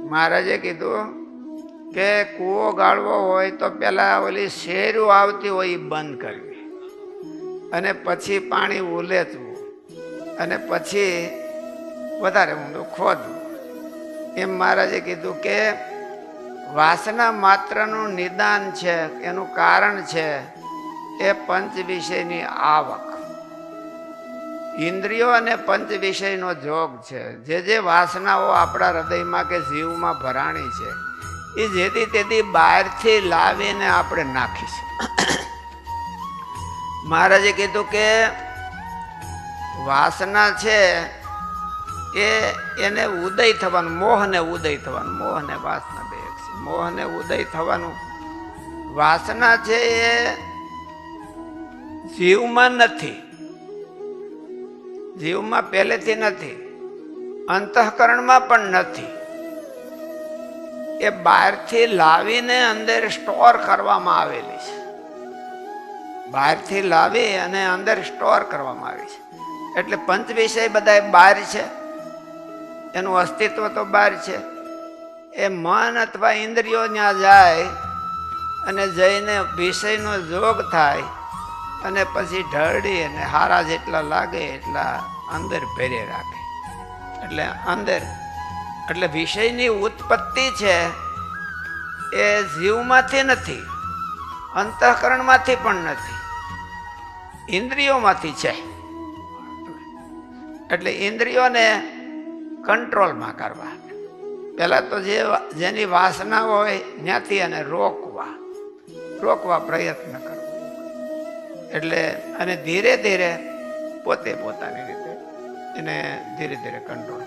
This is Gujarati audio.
મહારાજે કીધું કે કૂવો ગાળવો હોય તો પેલા ઓલી શેરું આવતી હોય એ બંધ કરવી, અને પછી પાણી ઉલેચવું, અને પછી વધારે ઊંડું ખોદવું. એમ મહારાજે કીધું કે વાસના માત્રનું નિદાન છે, એનું કારણ છે એ પંચ વિષયની આવક. ઇન્દ્રિયો અને પંચ વિષયનો જોગ છે. જે વાસનાઓ આપણા હૃદયમાં કે જીવમાં ભરાણી છે એ જેથી તેથી બહારથી લાવીને આપણે નાખીશું. મહારાજે કીધું કે વાસના છે એને ઉદય થવાનું, મોહને ઉદય થવાનું. મોહને વાસના બે એક છે. મોહને ઉદય થવાનું. વાસના છે એ જીવમાં નથી, જીવમાં પહેલેથી નથી, અંતઃકરણમાં પણ નથી. એ બહારથી લાવીને અંદર સ્ટોર કરવામાં આવેલી છે. બહારથી લાવી અને અંદર સ્ટોર કરવામાં આવી છે. એટલે પંચ વિષય બધા બહાર છે, એનું અસ્તિત્વ તો બહાર છે. એ મન અથવા ઇન્દ્રિયો ત્યાં જાય અને જઈને વિષયનો જોગ થાય અને પછી ઢળી અને હારા જેટલા લાગે એટલા અંદર ભેરે રાખે. એટલે અંદર એટલે વિષયની ઉત્પત્તિ છે એ જીવમાંથી નથી, અંતઃકરણમાંથી પણ નથી, ઇન્દ્રિયોમાંથી છે. એટલે ઇન્દ્રિયોને કંટ્રોલમાં કરવા, પહેલા તો જેની વાસના હોય ત્યાંથી એને રોકવા પ્રયત્ન કરવો. એટલે અને ધીરે ધીરે પોતે પોતાની રીતે એને ધીરે ધીરે કંટ્રોલ